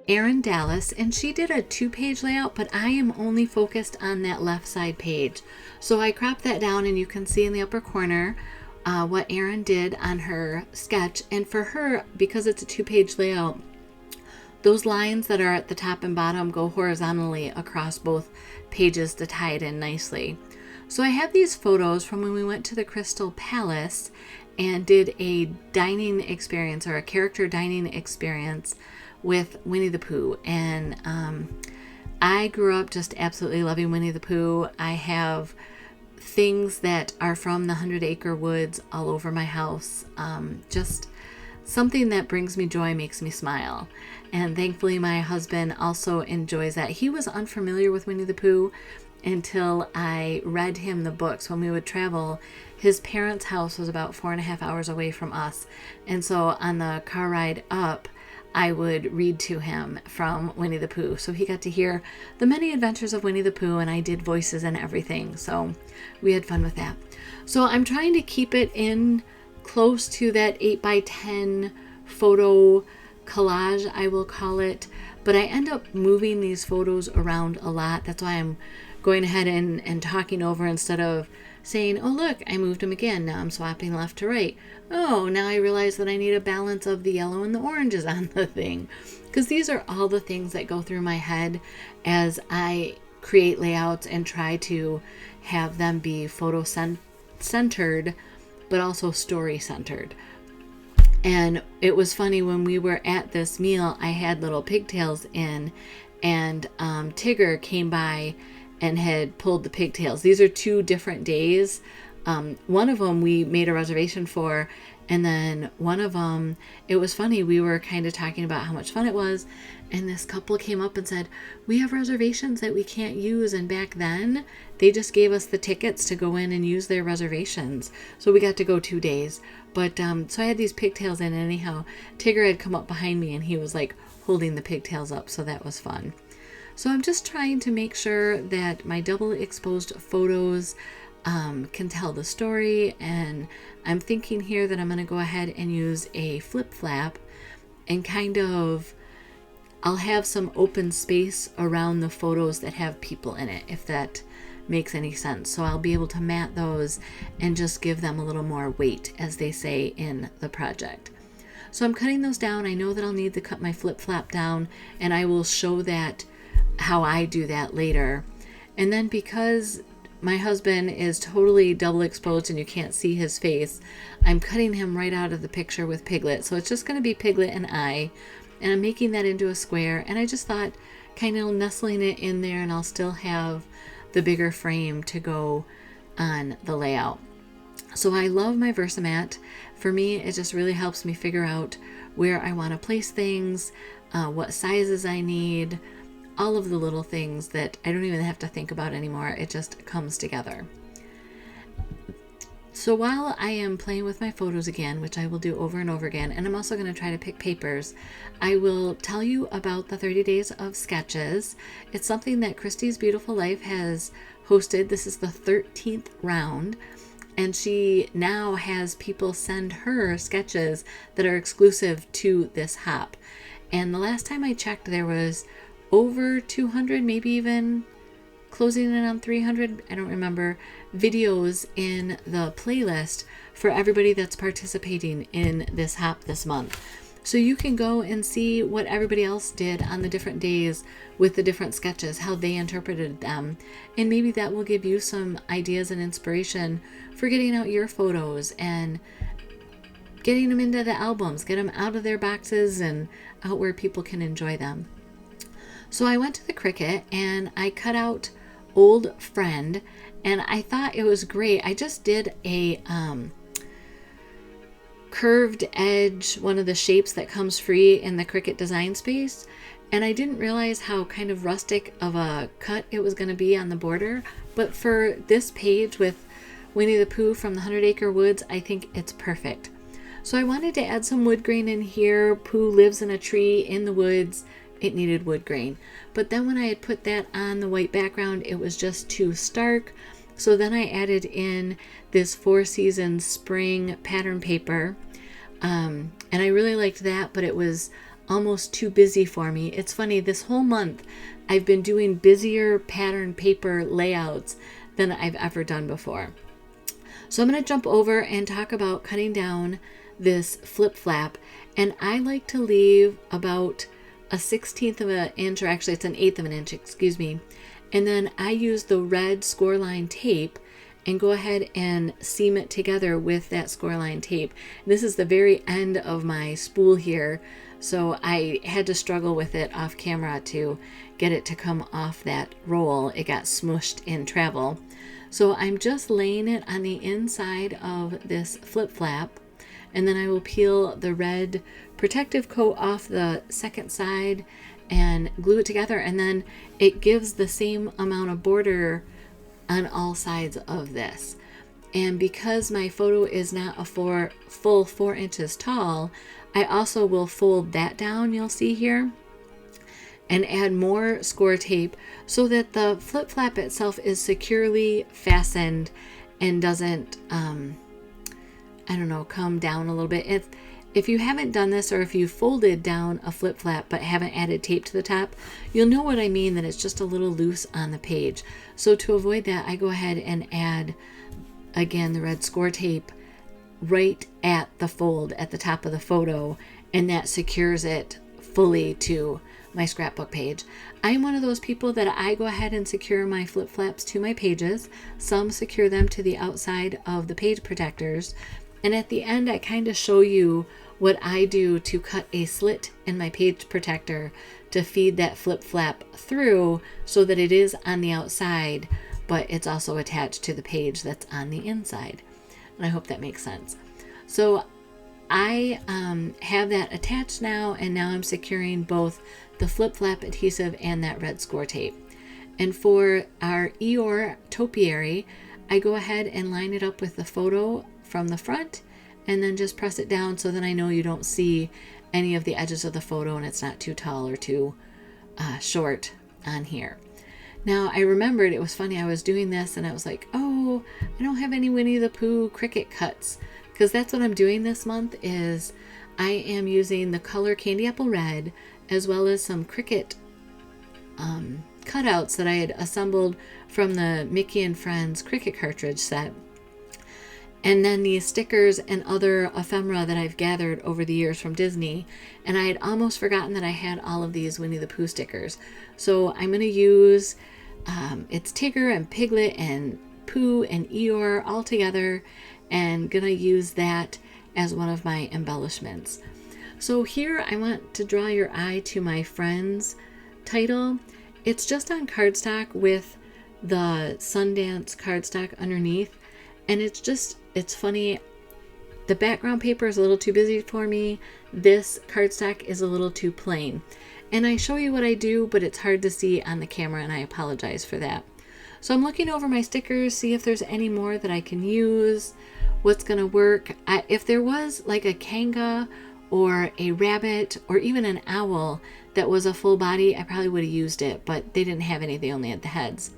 Erin Dallas, and she did a 2-page layout, but I am only focused on that left side page. So I cropped that down, and you can see in the upper corner what Erin did on her sketch. And for her, because it's a 2-page layout, those lines that are at the top and bottom go horizontally across both pages to tie it in nicely. So I have these photos from when we went to the Crystal Palace and did a dining experience, or a character dining experience, with Winnie the Pooh. And I grew up just absolutely loving Winnie the Pooh. I have things that are from the 100 Acre Woods all over my house. Just something that brings me joy, makes me smile. And thankfully my husband also enjoys that. He was unfamiliar with Winnie the Pooh until I read him the books. When we would travel, his parents' house was about 4.5 hours away from us. And so on the car ride up, I would read to him from Winnie the Pooh. So he got to hear the many adventures of Winnie the Pooh, and I did voices and everything. So we had fun with that. So I'm trying to keep it in close to that 8x10 photo collage, I will call it. But I end up moving these photos around a lot. That's why I'm going ahead and talking over, instead of saying, oh look, I moved them again. Now I'm swapping left to right. Oh, now I realize that I need a balance of the yellow and the oranges on the thing. Because these are all the things that go through my head as I create layouts and try to have them be photo centered, but also story centered. And it was funny, when we were at this meal, I had little pigtails in, and Tigger came by and had pulled the pigtails. These are 2 different days. One of them we made a reservation for, and then one of them, it was funny, we were kind of talking about how much fun it was, and this couple came up and said, we have reservations that we can't use, and back then they just gave us the tickets to go in and use their reservations, so we got to go 2 days. But so I had these pigtails in, and anyhow, Tigger had come up behind me and he was like holding the pigtails up, so that was fun. So I'm just trying to make sure that my double exposed photos can tell the story, and I'm thinking here that I'm going to go ahead and use a flip flap and kind of, I'll have some open space around the photos that have people in it, if that makes any sense. So I'll be able to mat those and just give them a little more weight, as they say in the project. So I'm cutting those down. I know that I'll need to cut my flip flap down, and I will show that, how I do that later. And then because my husband is totally double exposed and you can't see his face, I'm cutting him right out of the picture with Piglet. So it's just going to be Piglet and I, and I'm making that into a square. And I just thought, kind of nestling it in there, and I'll still have the bigger frame to go on the layout. So I love my Versamat. For me, it just really helps me figure out where I want to place things, what sizes I need, all of the little things that I don't even have to think about anymore. It just comes together. So while I am playing with my photos again, which I will do over and over again, and I'm also going to try to pick papers, I will tell you about the 30 Days of Sketches. It's something that Christy's Beautiful Life has hosted. This is the 13th round, and she now has people send her sketches that are exclusive to this hop. And the last time I checked, there was over 200, maybe even closing in on 300, I don't remember, videos in the playlist for everybody that's participating in this hop this month. So you can go and see what everybody else did on the different days with the different sketches, how they interpreted them. And maybe that will give you some ideas and inspiration for getting out your photos and getting them into the albums, get them out of their boxes and out where people can enjoy them. So I went to the Cricut and I cut out Old Friend, and I thought it was great. I just did a curved edge, one of the shapes that comes free in the Cricut design space, and I didn't realize how kind of rustic of a cut it was going to be on the border. But for this page with Winnie the Pooh from the 100 Acre Woods, I think it's perfect. So I wanted to add some wood grain in here. Pooh lives in a tree in the woods. It needed wood grain. But then when I had put that on the white background, it was just too stark. So then I added in this 4 Seasons spring pattern paper. And I really liked that, but it was almost too busy for me. It's funny, this whole month I've been doing busier pattern paper layouts than I've ever done before. So I'm going to jump over and talk about cutting down this flip flap, and I like to leave about a 1/16 of an inch, or actually it's an 1/8 of an inch, excuse me, and then I use the red score line tape and go ahead and seam it together with that score line tape. This is the very end of my spool here, so I had to struggle with it off camera to get it to come off that roll. It got smushed in travel. So I'm just laying it on the inside of this flip flap, and then I will peel the red protective coat off the second side and glue it together, and then it gives the same amount of border on all sides of this. And because my photo is not a full 4 inches tall, I also will fold that down, you'll see here, and add more score tape so that the flip flap itself is securely fastened and doesn't come down a little bit. If you haven't done this, or if you folded down a flip flap but haven't added tape to the top, you'll know what I mean, that it's just a little loose on the page. So to avoid that, I go ahead and add, again, the red score tape right at the fold at the top of the photo, and that secures it fully to my scrapbook page. I'm one of those people that I go ahead and secure my flip flaps to my pages. Some secure them to the outside of the page protectors. And at the end, I kind of show you what I do to cut a slit in my page protector to feed that flip flap through so that it is on the outside, but it's also attached to the page that's on the inside. And I hope that makes sense. So I have that attached now, and now I'm securing both the flip flap adhesive and that red score tape. And for our Eeyore topiary, I go ahead and line it up with the photo from the front, and then just press it down so that I know you don't see any of the edges of the photo and it's not too tall or too short on here. Now I remembered, it was funny, I was doing this and I was like, oh, I don't have any Winnie the Pooh Cricut cuts, because that's what I'm doing this month. Is I am using the color Candy Apple Red, as well as some Cricut cutouts that I had assembled from the Mickey and Friends Cricut cartridge set. And then these stickers and other ephemera that I've gathered over the years from Disney. And I had almost forgotten that I had all of these Winnie the Pooh stickers. So I'm going to use, it's Tigger and Piglet and Pooh and Eeyore all together, and going to use that as one of my embellishments. So here I want to draw your eye to my Friends title. It's just on cardstock with the Sundance cardstock underneath. And it's funny, the background paper is a little too busy for me. This cardstock is a little too plain. And I show you what I do, but it's hard to see on the camera, and I apologize for that. So I'm looking over my stickers, see if there's any more that I can use, what's going to work. If there was like a kanga or a rabbit or even an owl that was a full body, I probably would have used it, but they didn't have any, they only had the heads.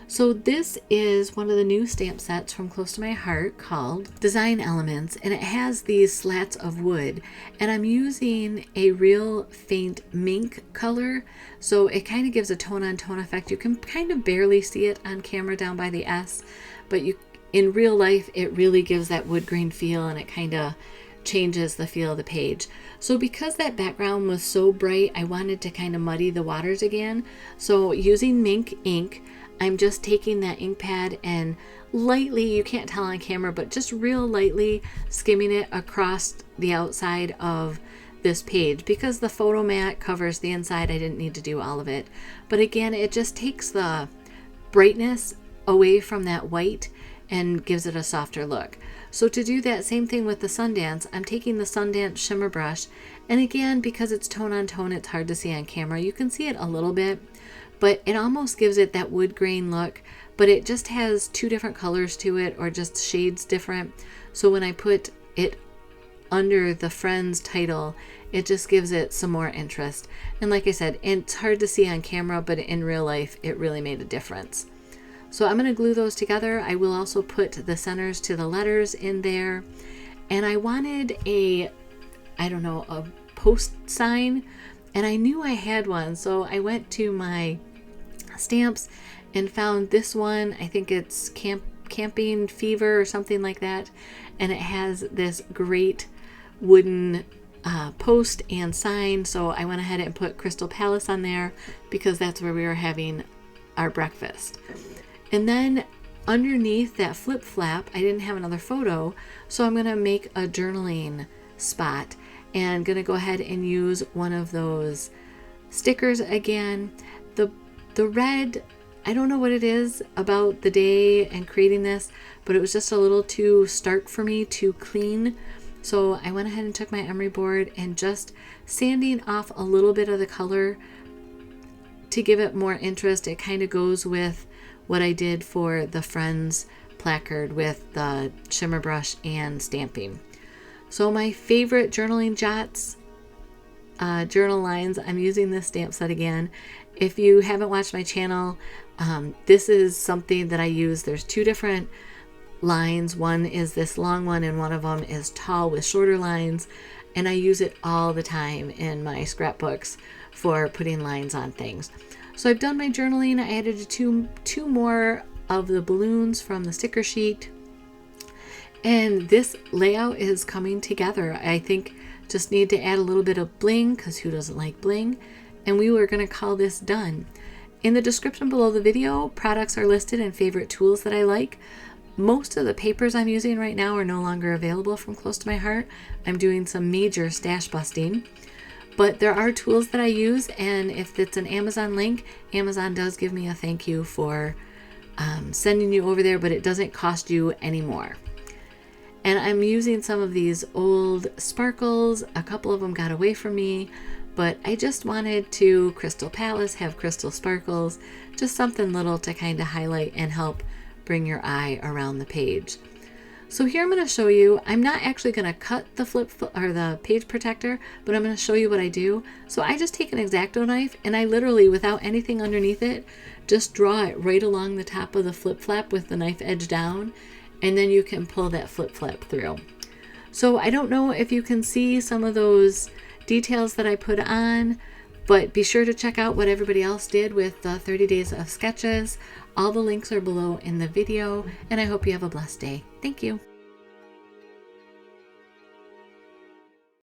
So this is one of the new stamp sets from Close to My Heart called Design Elements, and it has these slats of wood, and I'm using a real faint mink color, so it kind of gives a tone-on-tone effect. You can kind of barely see it on camera down by the S, but in real life it really gives that wood grain feel, and it kind of changes the feel of the page. So because that background was so bright, I wanted to kind of muddy the waters again. So using mink ink, I'm just taking that ink pad and lightly, you can't tell on camera, but just real lightly skimming it across the outside of this page. Because the photo mat covers the inside, I didn't need to do all of it. But again, it just takes the brightness away from that white and gives it a softer look. So to do that same thing with the Sundance, I'm taking the Sundance shimmer brush, and again, because it's tone on tone, it's hard to see on camera. You can see it a little bit, but it almost gives it that wood grain look, but it just has two different colors to it, or just shades different. So when I put it under the Friends title, it just gives it some more interest. And like I said, it's hard to see on camera, but in real life, it really made a difference. So I'm going to glue those together. I will also put the centers to the letters in there. And I wanted a post sign, and I knew I had one, so I went to my stamps and found this one. I think it's Camping Fever or something like that, and it has this great wooden post and sign. So I went ahead and put Crystal Palace on there because that's where we were having our breakfast. And then underneath that flip flap, I didn't have another photo, so I'm going to make a journaling spot and going to go ahead and use one of those stickers again. The red, I don't know what it is about the day and creating this, but it was just a little too stark for me, too clean. So I went ahead and took my emery board and just sanding off a little bit of the color to give it more interest. It kind of goes with what I did for the Friends placard with the shimmer brush and stamping. So my favorite journaling jots, journal lines, I'm using this stamp set again. If you haven't watched my channel, this is something that I use. There's two different lines. One is this long one and one of them is tall with shorter lines, and I use it all the time in my scrapbooks for putting lines on things. So I've done my journaling. I added two more of the balloons from the sticker sheet, and this layout is coming together. I think just need to add a little bit of bling, because who doesn't like bling? And we were going to call this done. In the description below the video, products are listed and favorite tools that I like. Most of the papers I'm using right now are no longer available from Close to My Heart. I'm doing some major stash busting. But there are tools that I use, and if it's an Amazon link, Amazon does give me a thank you for sending you over there, but it doesn't cost you any more. And I'm using some of these old sparkles. A couple of them got away from me, but I just wanted to Crystal Palace, have crystal sparkles, just something little to kind of highlight and help bring your eye around the page. So here I'm going to show you, I'm not actually going to cut the the page protector, but I'm going to show you what I do. So I just take an X-Acto knife and I literally, without anything underneath it, just draw it right along the top of the flip flap with the knife edge down, and then you can pull that flip flap through. So I don't know if you can see some of those details that I put on, but be sure to check out what everybody else did with the 30 days of sketches. All the links are below in the video, and I hope you have a blessed day. Thank you.